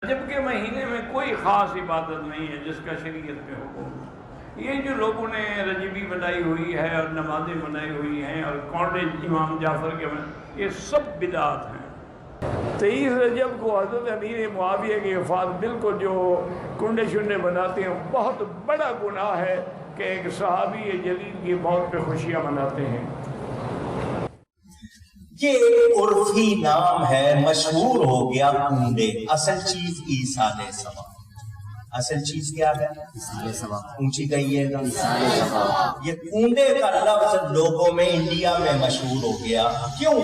رجب کے مہینے میں کوئی خاص عبادت نہیں ہے جس کا شریعت میں حکم. یہ جو لوگوں نے رجبی بنائی ہوئی ہے اور نمازیں بنائی ہوئی ہیں اور کالج امام جعفر کے یہ سب بدعات ہیں. 23 رجب کو حضرت امیر معاویہ کی وفات بالکل جو کنڈے شنڈے بناتے ہیں بہت بڑا گناہ ہے کہ ایک صحابی جلیل کی موت پہ خوشیاں مناتے ہیں. یہ عرفی نام ہے، مشہور ہو گیا کنڈے. اصل چیز ایصال ثواب. اصل چیز کیا ہے؟ اونچی کہیے گا. یہ کنڈے کا لفظ لوگوں میں انڈیا میں مشہور ہو گیا. کیوں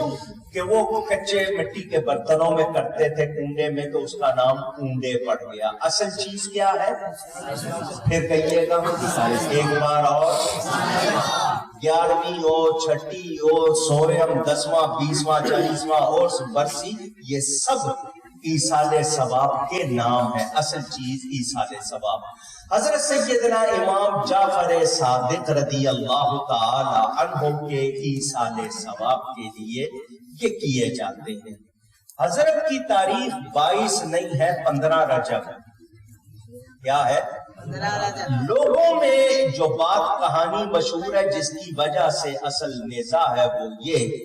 کہ وہ کچے مٹی کے برتنوں میں کرتے تھے کنڈے میں، تو اس کا نام کنڈے پڑ گیا. اصل چیز کیا ہے؟ پھر کہیے گا ایک بار اور. 11ویں ہو، چھٹی ہو، 100واں، 10واں، 20واں، 40واں اور برسی، یہ سب ایصال ثواب کے نام ہے. اصل چیز ایصال ثواب. حضرت سیدنا امام جعفر صادق رضی اللہ تعالی عنہ کے ایصال ثواب کے لیے یہ کیے جاتے ہیں. حضرت کی تاریخ 22 نہیں ہے، 15 رجب. کیا ہے؟ لوگوں میں جو بات کہانی مشہور ہے جس کی وجہ سے اصل نزاع ہے وہ یہ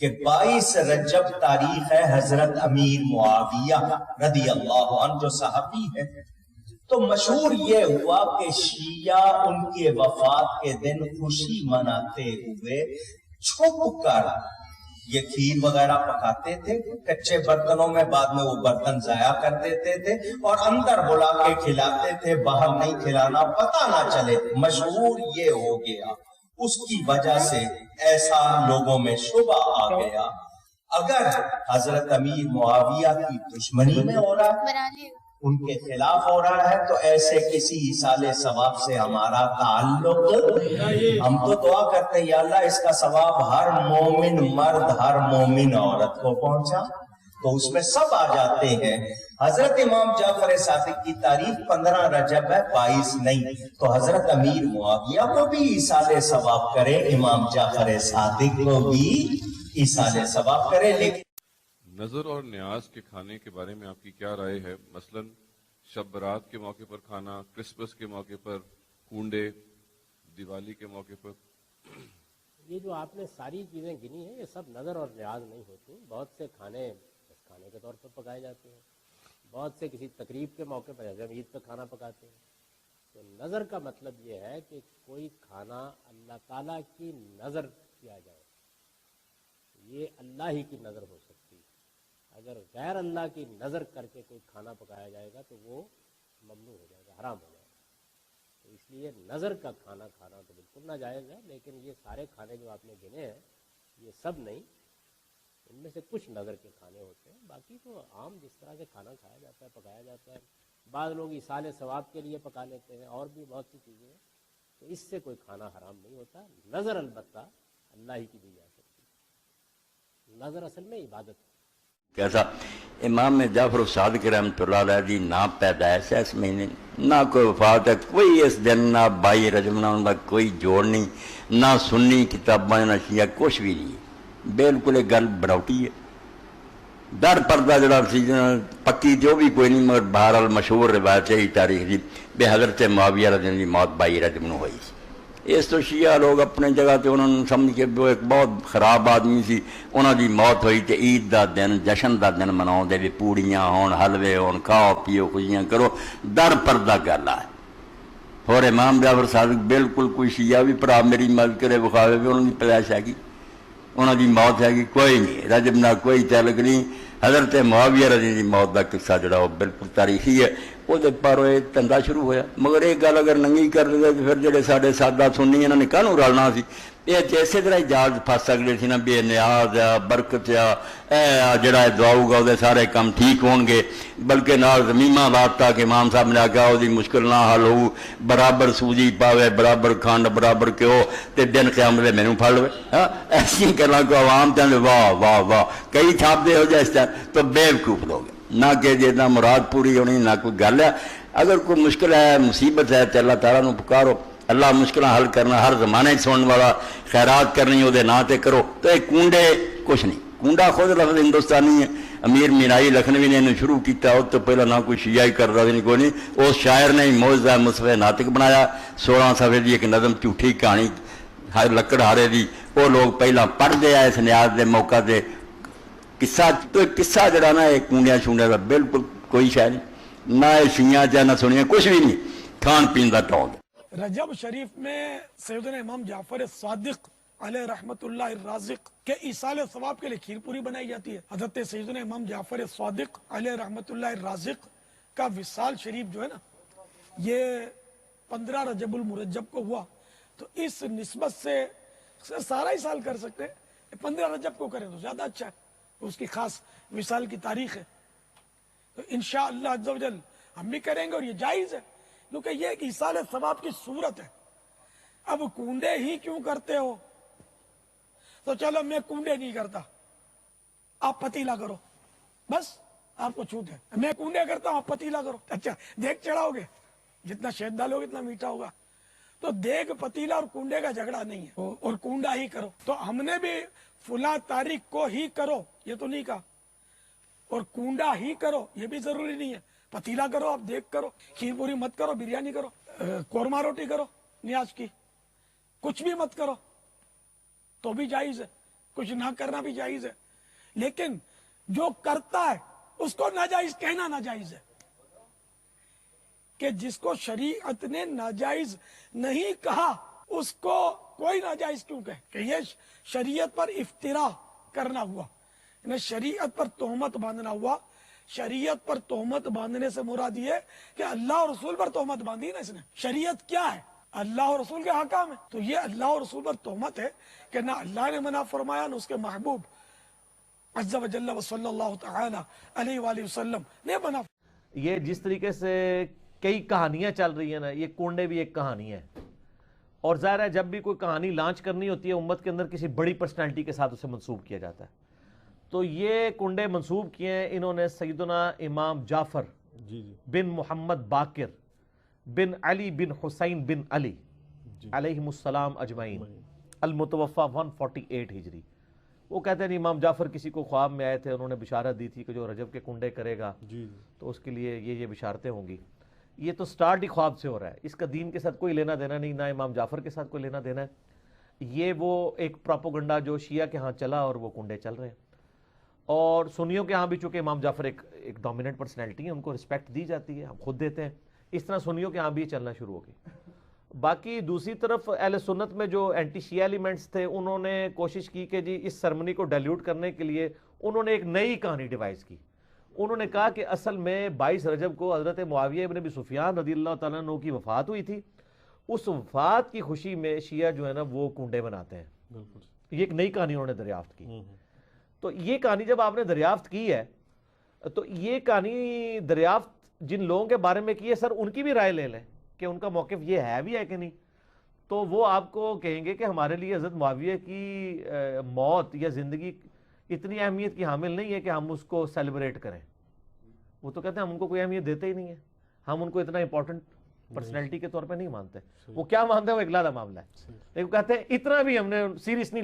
کہ 22 رجب تاریخ ہے حضرت امیر معاویہ رضی اللہ عنہ جو صحابی ہے. تو مشہور یہ ہوا کہ شیعہ ان کے وفات کے دن خوشی مناتے ہوئے چھپ کر یہ کھیر وغیرہ پکاتے تھے کچے برتنوں میں، بعد میں وہ برتن ضائع کر دیتے تھے اور اندر بلا کے کھلاتے تھے، باہر نہیں کھلانا، پتہ نہ چلے. مشہور یہ ہو گیا، اس کی وجہ سے ایسا لوگوں میں شبہ آ گیا اگر حضرت امیر معاویہ کی دشمنی میں ہو رہا ہے، ان کے خلاف ہو رہا ہے، تو ایسے کسی ایصال ثواب سے ہمارا تعلق. ہم تو دعا کرتے ہیں یا اللہ اس کا ثواب ہر مومن مرد ہر مومن عورت کو پہنچا، تو اس میں سب آ جاتے ہیں. حضرت امام جعفر صادق کی تاریخ 15 رجب ہے، 22 نہیں. تو حضرت امیر معاویہ کو بھی ایصال ثواب کرے، امام جعفر صادق کو بھی ایصال ثواب کرے. لیکن نظر اور نیاز کے کھانے کے بارے میں آپ کی کیا رائے ہے؟ مثلا شب برات کے موقع پر کھانا، کرسمس کے موقع پر کنڈے، دیوالی کے موقع پر. یہ جو آپ نے ساری چیزیں گنی ہیں یہ سب نظر اور نیاز نہیں ہوتی. بہت سے کھانے بس کھانے کے طور پر پکائے جاتے ہیں، بہت سے کسی تقریب کے موقع پر جیسے ہم عید پہ کھانا پکاتے ہیں. تو نظر کا مطلب یہ ہے کہ کوئی کھانا اللہ تعالیٰ کی نظر کیا جائے، یہ اللہ ہی کی نظر ہو سکتی ہے. اگر غیر اللہ کی نظر کر کے کوئی کھانا پکایا جائے گا تو وہ ممنوع ہو جائے گا، حرام ہو جائے گا. تو اس لیے نظر کا کھانا کھانا تو بالکل ناجائز ہے. لیکن یہ سارے کھانے جو آپ نے گنے ہیں یہ سب نہیں، ان میں سے کچھ نظر کے کھانے ہوتے ہیں، باقی تو عام جس طرح سے کھانا کھایا جاتا ہے پکایا جاتا ہے. بعض لوگ ایصال ثواب کے لیے پکا لیتے ہیں اور بھی بہت سی چیزیں ہیں، تو اس سے کوئی کھانا حرام نہیں ہوتا. نظر البتہ اللہ ہی کی دی جا سکتی ہے. نظر اصل میں عبادت ہے. کیسا امام جعفر صادق رحمۃ اللہ علیہ دی نہ پیدائش ہے اس مہینے، نہ کوئی وفات ہے، کوئی اس دن نہ 22 رجب نہ ان کا کوئی جوڑ نہیں، نہ سنی کتاباں نہ شیعہ کچھ بھی نہیں. بالکل ایک گل بناوٹی ہے، در پردہ جڑا سیزن پکی جو بھی کوئی نہیں، مگر بہرحال مشہور روایت ہے تاریخ دی بے حضرت معاویہ رضی اللہ عنہ دی موت 22 رجب نو ہوئی. اس تو شیعہ لوگ اپنے جگہ تے انہوں نے سمجھ کے وہ ایک بہت خراب آدمی سی، انہوں دی موت ہوئی تے عید دا دن جشن دا دن مناؤ دے بھی پوڑیاں ہون حلوے ہون کھاؤ پیو خوشیاں کرو، در پردہ گل ہے. اور امام جعفر صادق بالکل کوئی شیعہ بھی بھرا میری مدد کرے بخاوے بھی انہوں دی پیدائش ہے گی، انہوں دی موت ہے گی کوئی نہیں، رجب نہ کوئی تعلق نہیں. حضرت معاویہ رضی دی موت دا قصہ جڑا وہ بالکل تاریخی ہے، وہ پر دھندا شروع ہویا. مگر ایک گل اگر ننگی کر دے تو پھر جڑے ساڈے سادہ سنی انہوں نے کہنوں رلنا سی. یہ اسی طرح جہاز پھس سکتے سی نا، بے نیاز آ برکت آ جڑا دعاؤ گا وہ سارے کام ٹھیک ہون گے، بلکہ نال زمیمہ لاتا کہ امام صاحب نے آخیا وہ مشکل نہ حل ہو، برابر سوجی پاوے برابر کھنڈ برابر کیو تے دن قیامت میں مینوں پھڑ لوے. ایسی گلاں کو عوام چاہتے واہ واہ واہ کئی چھاپ دے ہو جائے اس طرح تو بیوقوف لوگ نہ کہ جتنا مراد پوری ہونی نہ کوئی گل ہے. اگر کوئی مشکل ہے مصیبت ہے تو اللہ تعالیٰ نو پکارو، اللہ مشکل حل کرنا ہر زمانے سننے والا، خیرات کرنی وہ نا تے کرو. تو یہ کنڈے کچھ نہیں. کونڈا خود لفظ ہندوستانی ہے. امیر مینائی لکھنوی نے انہوں شروع کیتا ہو تو پہلا نہ کوئی شیعہ کر رہا نہیں کوئی نہیں. اس شاعر نے موعظہ مصفح ناطق بنایا 16 صفحے دی ایک نظم جھوٹھی کہانی لکڑ ہارے دی. وہ لوگ پہلا پڑھ دے آئے اس نیاز دے موقع دے قصہ. تو قصہ جڑا نا یہ کونڈیاں شونڈیاں کا بالکل کوئی شے نہیں, نہ شیعہ چاہے نہ سنیاں کچھ بھی نہیں, کھان پین دا ٹوک. رجب شریف میں سیدنا امام جعفر صادق علیہ رحمت اللہ الرازق کے ایصال ثواب کے لیے کھیر پوری بنائی جاتی ہے. حضرت سیدنا امام جعفر صادق علیہ رحمت اللہ الرازق کا وصال شریف جو ہے نا یہ 15 رجب المرجب کو ہوا. تو اس نسبت سے سارا ہی سال کر سکتے ہیں, 15 رجب کو کریں تو زیادہ اچھا ہے, اس کی خاص وصال کی تاریخ ہے. تو انشاءاللہ عز و جل ہم بھی کریں گے اور یہ جائز ہے کیونکہ یہ ایک ایصال ثواب کی صورت ہے. اب کونڈے ہی کیوں کرتے ہو تو چلو میں کونڈے نہیں کرتا, آپ پتیلا کرو, بس آپ کو چھوٹ ہے. میں کونڈے کرتا ہوں آپ پتیلا کرو. اچھا دیکھ چڑھاؤ گے, جتنا شہد ڈالو گے اتنا میٹھا ہوگا. تو دیکھ پتیلا اور کونڈے کا جھگڑا نہیں ہے, اور کونڈا ہی کرو. تو ہم نے بھی فلاں تاریخ کو ہی کرو یہ تو نہیں کہا, اور کونڈا ہی کرو یہ بھی ضروری نہیں ہے. پتیلا کرو, آپ دیکھ کرو, کھیر پوری مت کرو, بریانی کرو, قورمہ روٹی کرو نیاز کی, کچھ بھی مت کرو تو بھی جائز ہے, کچھ نہ کرنا بھی جائز ہے. لیکن جو کرتا ہے اس کو ناجائز کہنا ناجائز ہے, کہ جس کو شریعت نے ناجائز نہیں کہا اس کو کوئی ناجائز کیوں کہے, کہ یہ شریعت پر افتراء کرنا ہوا, یعنی شریعت پر تہمت باندھنا ہوا. شریعت پر تہمت باندھنے سے مراد یہ کہ اللہ اور رسول پر تہمت باندھی نا اس نے. شریعت کیا ہے؟ اللہ اور رسول کے حکام ہے. تو یہ اللہ اور رسول پر تہمت ہے کہ نہ اللہ نے منع فرمایا نہ اس کے محبوب عز و جل و صلی اللہ تعالی علیہ وآلہ وسلم نے منع. یہ جس طریقے سے کئی کہانیاں چل رہی ہیں نا, یہ کونڈے بھی ایک کہانی ہے. اور ظاہر ہے جب بھی کوئی کہانی لانچ کرنی ہوتی ہے امت کے اندر کسی بڑی پرسنالٹی کے ساتھ اسے منسوب کیا جاتا ہے. تو یہ کنڈے منسوب کیے ہیں انہوں نے سیدنا امام جعفر بن محمد باقر بن علی بن حسین بن علی علیہم السلام اجمعین المتوفہ 148 ہجری. وہ کہتے ہیں امام جعفر کسی کو خواب میں آئے تھے, انہوں نے بشارت دی تھی کہ جو رجب کے کنڈے کرے گا تو اس کے لیے یہ بشارتیں ہوں گی. یہ تو سٹارٹ ہی خواب سے ہو رہا ہے, اس کا دین کے ساتھ کوئی لینا دینا نہیں, نہ امام جعفر کے ساتھ کوئی لینا دینا ہے. یہ وہ ایک پراپوگنڈا جو شیعہ کے ہاں چلا اور وہ کنڈے چل رہے ہیں. اور سنیوں کے ہاں بھی چونکہ امام جعفر ایک ڈومیننٹ پرسنالٹی ہے, ان کو رسپیکٹ دی جاتی ہے, ہم خود دیتے ہیں. اس طرح سنیوں کے ہاں بھی چلنا شروع ہو گئی. باقی دوسری طرف اہل سنت میں جو اینٹی شیعہ ایلیمنٹس تھے انہوں نے کوشش کی کہ جی اس سرمنی کو ڈیلیوٹ کرنے کے لیے انہوں نے ایک نئی کہانی ڈیوائز کی. انہوں نے کہا کہ اصل میں 22 رجب کو حضرت معاویہ ابن ابی سفیان رضی اللہ تعالیٰ عنہ کی وفات ہوئی تھی. اس وفات کی خوشی میں شیعہ جو ہے نا وہ کنڈے بناتے ہیں. یہ ایک نئی کہانی انہوں نے دریافت کی. تو یہ کہانی جب آپ نے دریافت کی ہے تو یہ کہانی دریافت جن لوگوں کے بارے میں کی ہے سر ان کی بھی رائے لے لیں کہ ان کا موقف یہ ہے بھی ہے کہ نہیں. تو وہ آپ کو کہیں گے کہ ہمارے لیے حضرت معاویہ کی موت یا زندگی اتنی اہمیت کی حامل نہیں ہے کہ ہم اس کو سیلیبریٹ کریں. وہ تو کہتے ہیں ہم ان کو کوئی اہمیت دیتے ہی نہیں ہے, ہم ان کو اتنا امپورٹنٹ پرسنالٹی کے طور پہ نہیں مانتے. وہ کیا مانتے ہیں وہ ایک علیحدہ معاملہ ہے, لیکن کہتے ہیں اتنا بھی ہم نے سیریس نہیں